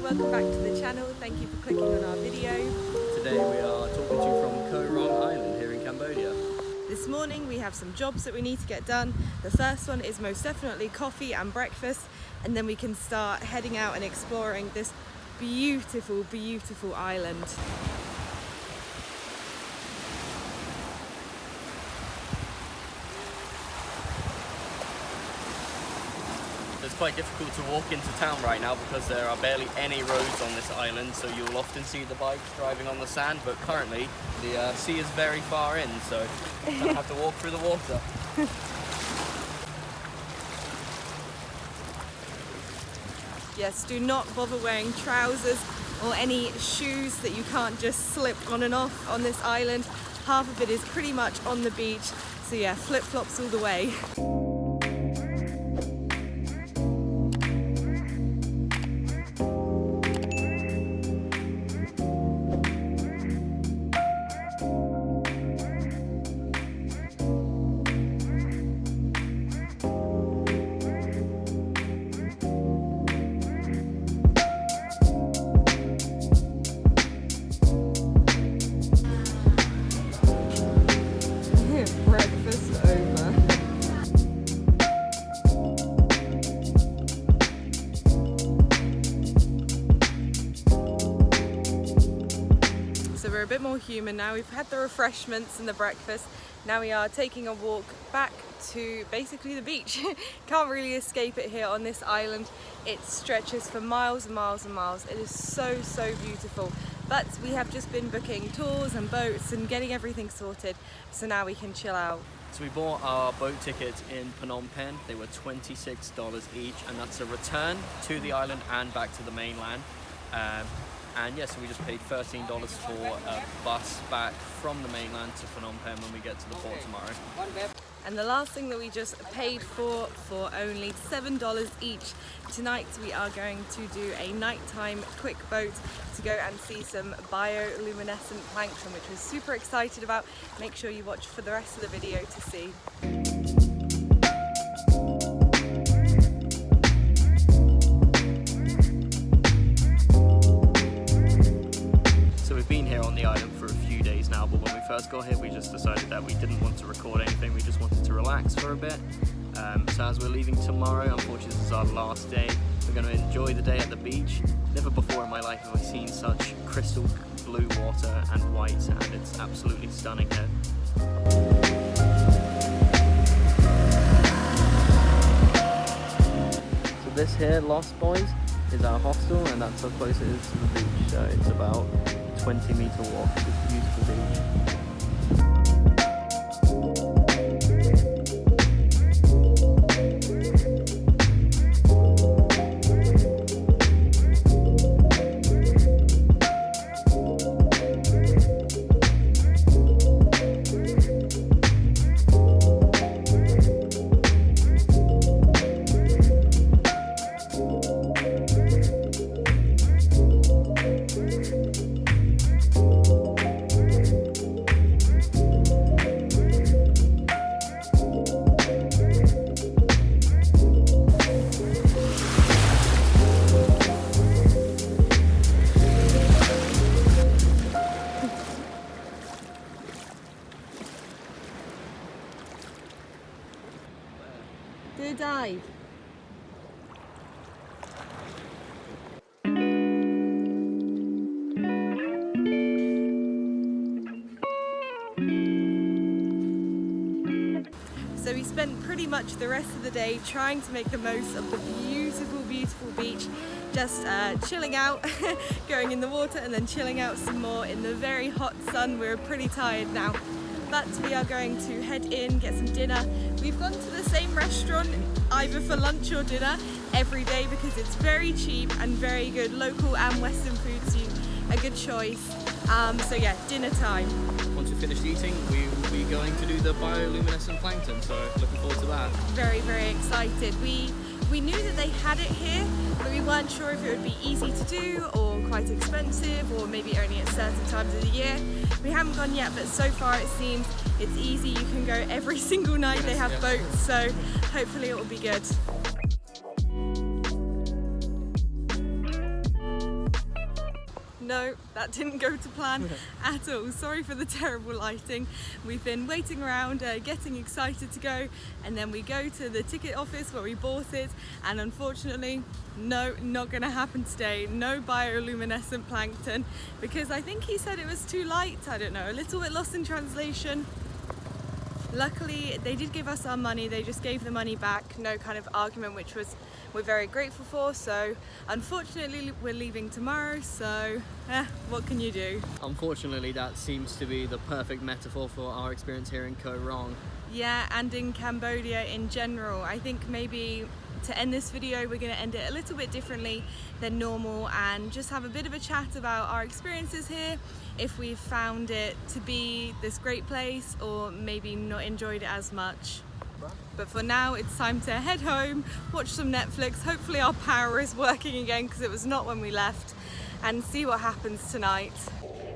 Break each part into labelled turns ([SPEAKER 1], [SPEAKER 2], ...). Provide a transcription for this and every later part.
[SPEAKER 1] welcome back to the channel. Thank you for clicking on our video.
[SPEAKER 2] Today we are talking to you from Koh Rong Island here in Cambodia.
[SPEAKER 1] This morning we have some jobs that we need to get done. The first one is most definitely coffee and breakfast, and then we can start heading out and exploring this beautiful, beautiful island.
[SPEAKER 2] It's quite difficult to walk into town right now because there are barely any roads on this island, so you'll often see the bikes driving on the sand, but currently the sea is very far in, so you don't have to walk through the water.
[SPEAKER 1] Yes, do not bother wearing trousers or any shoes that you can't just slip on and off on this island. Half of it is pretty much on the beach, so yeah, flip-flops all the way. Breakfast over. So we're a bit more human now. We've had the refreshments and the breakfast. Now we are taking a walk back to basically the beach. Can't really escape it here on this island. It stretches for miles and miles and miles. It is so, so beautiful. But we have just been booking tours and boats and getting everything sorted, so now we can chill out.
[SPEAKER 2] So we bought our boat tickets in Phnom Penh. They were $26 each, and that's a return to the island and back to the mainland. And yeah, so we just paid $13 for a bus back from the mainland to Phnom Penh when we get to the port tomorrow.
[SPEAKER 1] And the last thing that we just paid for only $7 each. Tonight we are going to do a nighttime quick boat to go and see some bioluminescent plankton, which we're super excited about. Make sure you watch for the rest of the video to see.
[SPEAKER 2] So we've been here on the island for a few days now, but when we first got here we just decided that we didn't want to record anything, we just wanted to relax for a bit. So as we're leaving tomorrow, unfortunately this is our last day, we're going to enjoy the day at the beach. Never before in my life have I seen such crystal blue water and white sand, it's absolutely stunning here. So this here, Lost Boys, is our hostel, and that's how close it is to the beach, so it's about 20-meter walk to this beautiful beach.
[SPEAKER 1] Do a dive. So we spent pretty much the rest of the day trying to make the most of the beautiful, beautiful beach. Just chilling out, going in the water and then chilling out some more in the very hot sun. We're pretty tired now. But we are going to head in, get some dinner. We've gone to the same restaurant either for lunch or dinner every day because it's very cheap and very good local and Western food, so a good choice. So yeah, dinner time.
[SPEAKER 2] Once we finish eating, we will be going to do the bioluminescent plankton, so looking forward to that.
[SPEAKER 1] Very, very excited. We knew that they had it here, but we weren't sure if it would be easy to do or quite expensive or maybe only at certain times of the year. We haven't gone yet, but so far it seems it's easy. You can go every single night. They have boats, so hopefully it will be good. no, that didn't go to plan at all. Sorry for the terrible lighting. We've been waiting around, getting excited to go, and then we go to the ticket office where we bought it, and unfortunately, no, not gonna happen today. No bioluminescent plankton, because I think he said it was too light. I don't know, a little bit lost in translation. Luckily, they did give us our money. They just gave the money back. No kind of argument, which we're very grateful for. So unfortunately, we're leaving tomorrow. So what can you do?
[SPEAKER 2] Unfortunately, that seems to be the perfect metaphor for our experience here in Koh Rong.
[SPEAKER 1] Yeah, and in Cambodia in general. I think maybe to end this video, we're going to end it a little bit differently than normal and just have a bit of a chat about our experiences here, if we've found it to be this great place or maybe not enjoyed it as much. But for now, it's time to head home, watch some Netflix. Hopefully our power is working again, because it was not when we left, and see what happens tonight.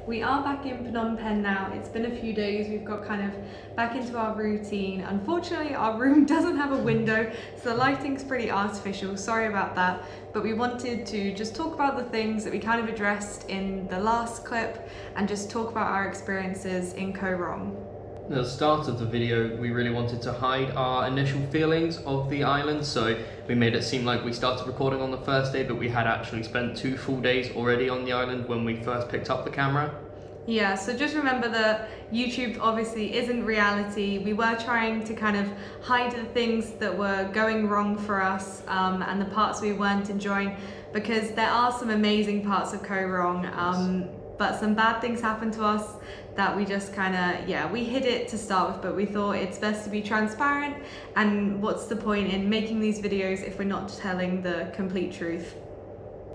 [SPEAKER 1] We are back in Phnom Penh now. It's been a few days. We've got kind of back into our routine. Unfortunately, our room doesn't have a window, so the lighting's pretty artificial. Sorry about that. But we wanted to just talk about the things that we kind of addressed in the last clip and just talk about our experiences in Koh Rong.
[SPEAKER 2] At the start of the video, we really wanted to hide our initial feelings of the island, so we made it seem like we started recording on the first day, but we had actually spent 2 full days already on the island when we first picked up the camera.
[SPEAKER 1] Yeah, so just remember that YouTube obviously isn't reality. We were trying to kind of hide the things that were going wrong for us and the parts we weren't enjoying, because there are some amazing parts of Koh Rong, but some bad things happened to us that we just kind of, we hid it to start with, but we thought it's best to be transparent, and what's the point in making these videos if we're not telling the complete truth?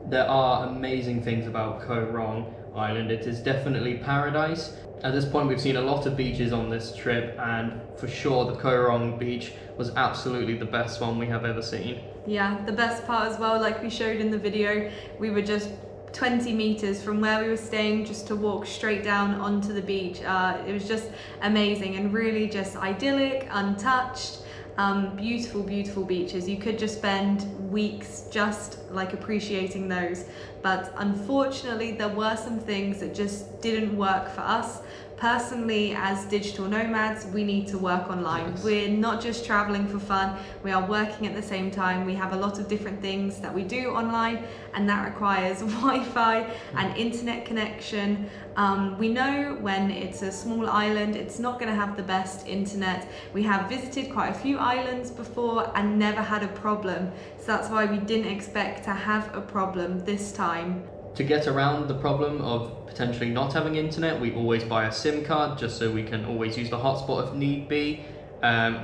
[SPEAKER 2] There are amazing things about Koh Rong Island. It is definitely paradise. At this point, we've seen a lot of beaches on this trip, and for sure the Koh Rong beach was absolutely the best one we have ever seen. Yeah, the best part as well, like we showed in the video, we were just 20 meters from where we were staying just to walk straight down onto the beach. It was just amazing and really just idyllic, untouched, beautiful, beautiful beaches. You could just spend weeks just like appreciating those. But unfortunately, there were some things that just didn't work for us. Personally, as digital nomads, we need to work online. Yes. We're not just traveling for fun, we are working at the same time. We have a lot of different things that we do online, and that requires Wi-Fi and internet connection. We know when it's a small island, it's not going to have the best internet. We have visited quite a few islands before and never had a problem. So that's why we didn't expect to have a problem this time. To get around the problem of potentially not having internet, we always buy a SIM card just so we can always use the hotspot if need be,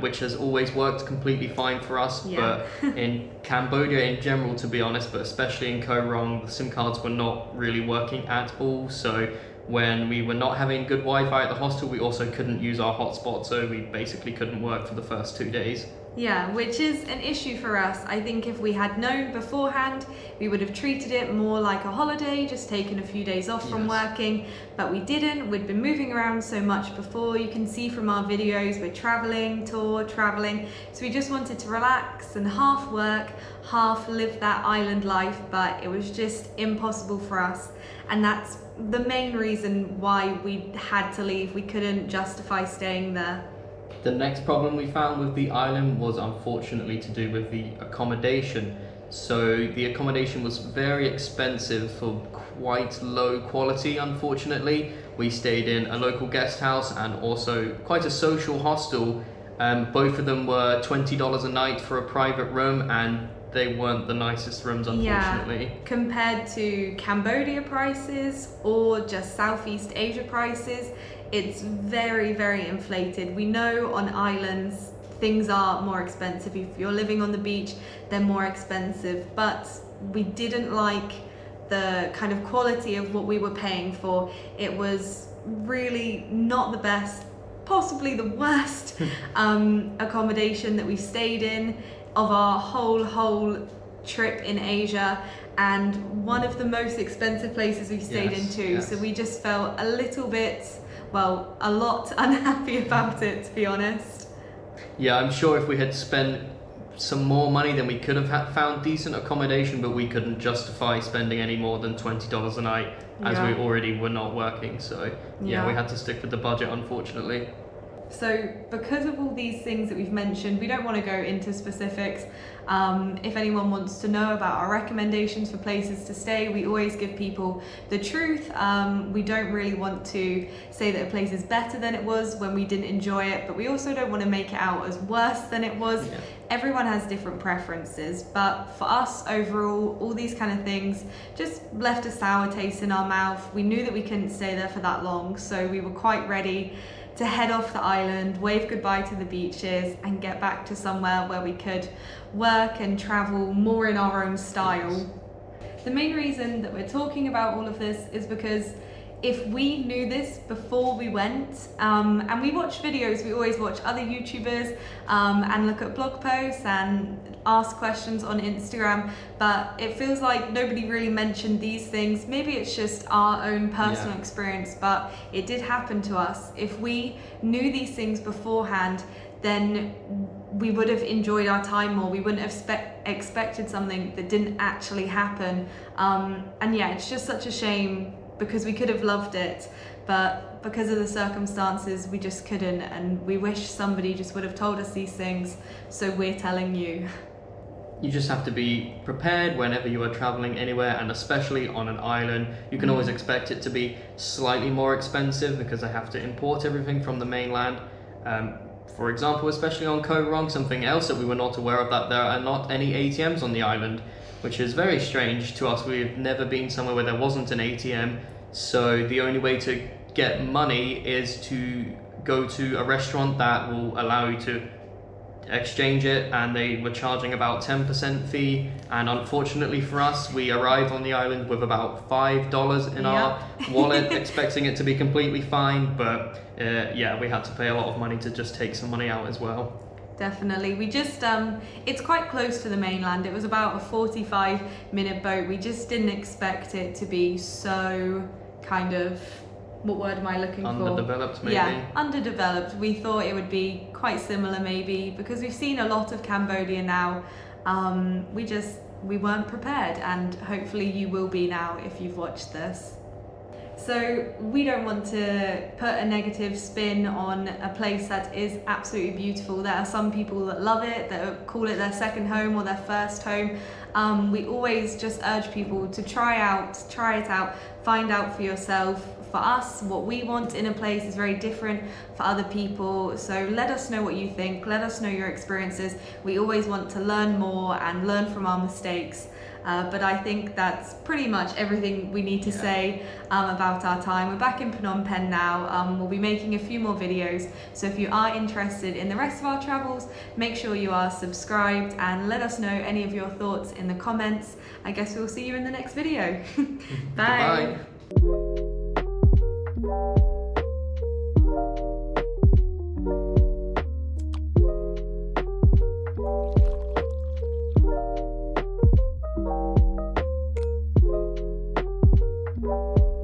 [SPEAKER 2] which has always worked completely fine for us. Yeah. But in Cambodia in general, to be honest, but especially in Koh Rong, the SIM cards were not really working at all. So when we were not having good Wi-Fi at the hostel, we also couldn't use our hotspot, so we basically couldn't work for the first 2 days. Yeah, which is an issue for us. I think if we had known beforehand, we would have treated it more like a holiday, just taken a few days off from working, but we didn't. We'd been moving around so much before. You can see from our videos, we're traveling, so we just wanted to relax and half work, half live that island life, but it was just impossible for us. And that's the main reason why we had to leave. We couldn't justify staying there. The next problem we found with the island was unfortunately to do with the accommodation. So the accommodation was very expensive for quite low quality, unfortunately. We stayed in a local guest house and also quite a social hostel. Both of them were $20 a night for a private room, and they weren't the nicest rooms, unfortunately. Yeah, compared to Cambodia prices or just Southeast Asia prices, it's very, very inflated. We know on islands things are more expensive. If you're living on the beach, they're more expensive, but we didn't like the kind of quality of what we were paying for. It was really not the best, possibly the worst accommodation that we stayed in of our whole trip in Asia, and one of the most expensive places we stayed in too. So we just felt a little bit, well, a lot unhappy about it, to be honest. Yeah, I'm sure if we had spent some more money, then we could have found decent accommodation, but we couldn't justify spending any more than $20 a night as we already were not working. So yeah, we had to stick with the budget, unfortunately.
[SPEAKER 1] So because of all these things that we've mentioned, we don't want to go into specifics. If anyone wants to know about our recommendations for places to stay, we always give people the truth. We don't really want to say that a place is better than it was when we didn't enjoy it, but we also don't want to make it out as worse than it was. Yeah. Everyone has different preferences, but for us overall, all these kind of things just left a sour taste in our mouth. We knew that we couldn't stay there for that long, so we were quite ready to head off the island, wave goodbye to the beaches, and get back to somewhere where we could work and travel more in our own style. Yes. The main reason that we're talking about all of this is because if we knew this before we went, and we watch videos, we always watch other YouTubers and look at blog posts and ask questions on Instagram, but it feels like nobody really mentioned these things. Maybe it's just our own personal experience, but it did happen to us. If we knew these things beforehand, then we would have enjoyed our time more. We wouldn't have expected something that didn't actually happen. And yeah, it's just such a shame, because we could have loved it, but because of the circumstances we just couldn't, and we wish somebody just would have told us these things, so we're telling you.
[SPEAKER 2] You just have to be prepared whenever you are traveling anywhere, and especially on an island. You can always expect it to be slightly more expensive because they have to import everything from the mainland. For example, especially on Koh Rong, something else that we were not aware of, that there are not any ATMs on the island, which is very strange to us. We've never been somewhere where there wasn't an ATM, so the only way to get money is to go to a restaurant that will allow you to exchange it, and they were charging about 10% fee, and unfortunately for us, we arrived on the island with about $5 in our wallet, expecting it to be completely fine, but yeah, we had to pay a lot of money to just take some money out as well.
[SPEAKER 1] Definitely. We just, it's quite close to the mainland. It was about a 45-minute boat. We just didn't expect it to be so kind of, what word am I looking for?
[SPEAKER 2] Underdeveloped, maybe?
[SPEAKER 1] Yeah, underdeveloped. We thought it would be quite similar maybe, because we've seen a lot of Cambodia now. We weren't prepared, and hopefully you will be now if you've watched this. So we don't want to put a negative spin on a place that is absolutely beautiful. There are some people that love it, that call it their second home or their first home. We always just urge people to try it out, find out for yourself. For us, what we want in a place is very different for other people. So let us know what you think, let us know your experiences. We always want to learn more and learn from our mistakes. But I think that's pretty much everything we need to say about our time. We're back in Phnom Penh now. We'll be making a few more videos. So if you are interested in the rest of our travels, make sure you are subscribed and let us know any of your thoughts in the comments. I guess we'll see you in the next video. Bye.
[SPEAKER 2] Goodbye.